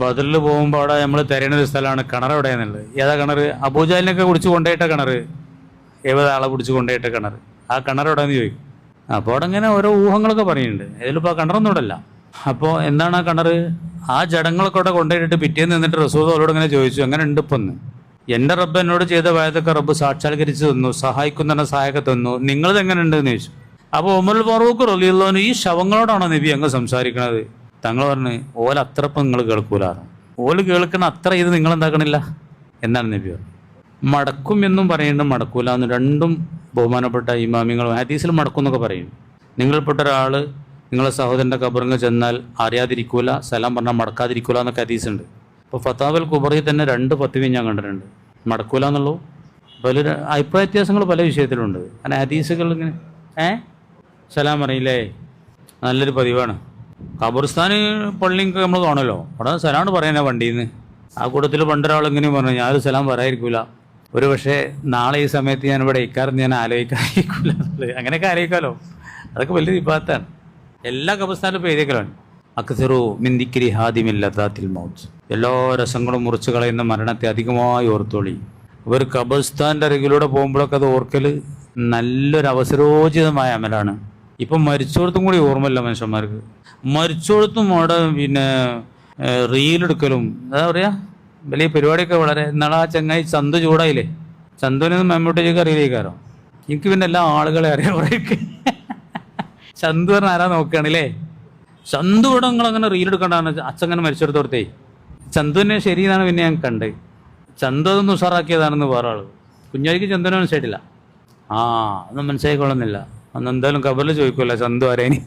ബദറിൽ പോകുമ്പോൾ അവിടെ നമ്മൾ തിരയുന്ന ഒരു സ്ഥലമാണ് കിണർ എവിടെയാണെന്നുള്ളത്. ഏതാ കിണർ? അബൂജാലിനൊക്കെ കുടിച്ച് കൊണ്ടുപോയിട്ട കിണർ, ഏതാളെ പിടിച്ച് കൊണ്ടുപോയിട്ട കിണർ, ആ കിണർ എവിടെയെന്ന് ചോദിക്കും. അപ്പോൾ അവിടെ ഇങ്ങനെ ഓരോ ഊഹങ്ങളൊക്കെ പറയുന്നുണ്ട്. ഇതിലിപ്പോൾ ആ കിണറൊന്നും ഇവിടെ അല്ല. അപ്പോൾ എന്താണ് ആ കിണർ? ആ ജഡങ്ങളൊക്കെ അവിടെ കൊണ്ടുപോയിട്ട് പിറ്റേന്ന് നിന്നിട്ട് റസൂൽ അവരോട് ഇങ്ങനെ ചോദിച്ചു, എങ്ങനെ ഉണ്ട് ഇപ്പം എന്ന്? എൻ്റെ റബ്ബ് എന്നോട് ചെയ്ത വയതൊക്കെ റബ്ബ് സാക്ഷാത്കരിച്ച് തന്നു, സഹായിക്കുന്ന സഹായമൊക്കെ തന്നു, നിങ്ങളത് എങ്ങനെ ഉണ്ടെന്ന് ചോദിച്ചു. അപ്പോൾ ഉമറുൽ ഫാറൂഖ് റളിയല്ലാഹു അൻഹു ഈ ശവങ്ങളോടാണോ നബി അങ്ങ് സംസാരിക്കണത്? തങ്ങൾ പറഞ്ഞ് ഓല അത്രപ്പം നിങ്ങൾ കേൾക്കൂലാണ്, ഓല് കേൾക്കണ അത്ര ഇത് നിങ്ങൾ എന്താക്കണില്ല എന്നാണ് നബി പറഞ്ഞത്. മടക്കും എന്നും പറയുന്നുണ്ട്, മടക്കൂല എന്ന്. രണ്ടും ബഹുമാനപ്പെട്ട ഇമാമിങ്ങളും ഹദീസിൽ മടക്കും എന്നൊക്കെ പറയും. നിങ്ങൾപ്പെട്ട ഒരാൾ നിങ്ങളെ സഹോദരൻ്റെ ഖബറിൽ ചെന്നാൽ അറിയാതിരിക്കൂല, സലാം പറഞ്ഞാൽ മടക്കാതിരിക്കൂല എന്നൊക്കെ ഹദീസുണ്ട്. ഇപ്പോൾ ഫത്താവൽ കുബറിയിൽ തന്നെ 2 ഫത്വയും ഞാൻ കണ്ടിട്ടുണ്ട്, മടക്കൂല എന്നുള്ളൂ. പല അഭിപ്രായ വ്യത്യാസങ്ങൾ പല വിഷയത്തിലുണ്ട്. അങ്ങനെ ഹദീസുകൾ ഇങ്ങനെ സലാം പറയില്ലേ, നല്ലൊരു പതിവാണ്. ഖബർസ്ഥാന് പള്ളിക്ക് നമ്മൾ കാണുമല്ലോ, അവിടെ സലാമാണ് പറയാനാ വണ്ടിയിൽ നിന്ന്. ആ കൂട്ടത്തിൽ പണ്ടൊരാൾ ഇങ്ങനെ പറഞ്ഞു, ഞാനൊരു സലാം പറയാതിരിക്കൂല, ഒരു പക്ഷേ നാളെ ഈ സമയത്ത് ഞാൻ ഇവിടെ ഇക്കാരെന്ന് ഞാൻ ആലോചിക്കാതിരിക്കൂല. അങ്ങനെയൊക്കെ ആലോചിക്കാമല്ലോ, അതൊക്കെ വലിയ വിഭാഗത്താണ്. എല്ലാ ഖബർസ്ഥാനിലും ഇപ്പോൾ എഴുതിയേക്കലാണ് അക്സറു മിൻ ദിക്രി ഹാദിമിൽ ലദാത്തിൽ മൗത്ത്, എല്ലാ രസങ്ങളും മുറിച്ച് കളയുന്ന മരണത്തെ അധികമായി ഓർത്തോളി. ഒരു ഖബർസ്ഥാൻ്റെ അരികിലൂടെ പോകുമ്പോഴൊക്കെ അത് ഓർക്കൽ നല്ലൊരു അവസരോചിതമായ അമലാണ്. ഇപ്പം മരിച്ചോടത്തും കൂടി ഓർമ്മയില്ല മനുഷ്യന്മാർക്ക്. മരിച്ചോടത്തും അവിടെ പിന്നെ റീലെടുക്കലും എന്താ പറയുക, വലിയ പരിപാടിയൊക്കെ വളരെ. ഇന്നാളെ ആ ചങ്ങായി ചന്തു ചൂടായില്ലേ, ചന്തുവിനൊന്നും മമ്മൂട്ടിയൊക്കെ അറിയില്ലേക്കാരോ. എനിക്ക് പിന്നെ എല്ലാ ആളുകളെ അറിയാം. കുറേയൊക്കെ ചന്തു പറഞ്ഞാൽ ആരാ നോക്കുകയാണല്ലേ, ചന്തു ഇവിടെ നിങ്ങളങ്ങനെ റീലെടുക്കേണ്ടതാണ്. അച്ഛങ്ങനെ മരിച്ചെടുത്തോടത്തേ ചന്തുവിനെ ശരി എന്നാണ് പിന്നെ ഞാൻ കണ്ടത്. ചന്തു അതൊന്നും ഉഷാറാക്കിയതാണെന്ന് വേറെ ആൾ. കുഞ്ഞാലിക്ക് ചന്തുവിനെ മനസ്സിലായിട്ടില്ല. അതൊന്നും മനസ്സിലായിക്കൊള്ളുന്നില്ല. അന്ന് എന്തായാലും ഖബറിൽ ചോദിക്കുമല്ലോ ചന്തു ആരേനി.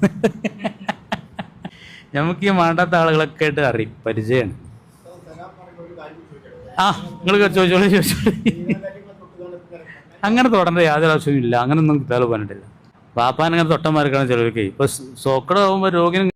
നമുക്ക് ഈ വേണ്ടാത്ത ആളുകളൊക്കെ ആയിട്ട് അറിയും, പരിചയമാണ്. നിങ്ങൾ ചോദിച്ചോളൂ. അങ്ങനെ തൊടേണ്ട യാതൊരു ആവശ്യവും ഇല്ല. അങ്ങനൊന്നും കിട്ടാതെ പറഞ്ഞിട്ടില്ല. പാപ്പാൻ അങ്ങനെ തൊട്ടന്മാർക്കാണ് ചിലർക്ക്. ഇപ്പൊ സോക്കട ആകുമ്പോൾ രോഗിനും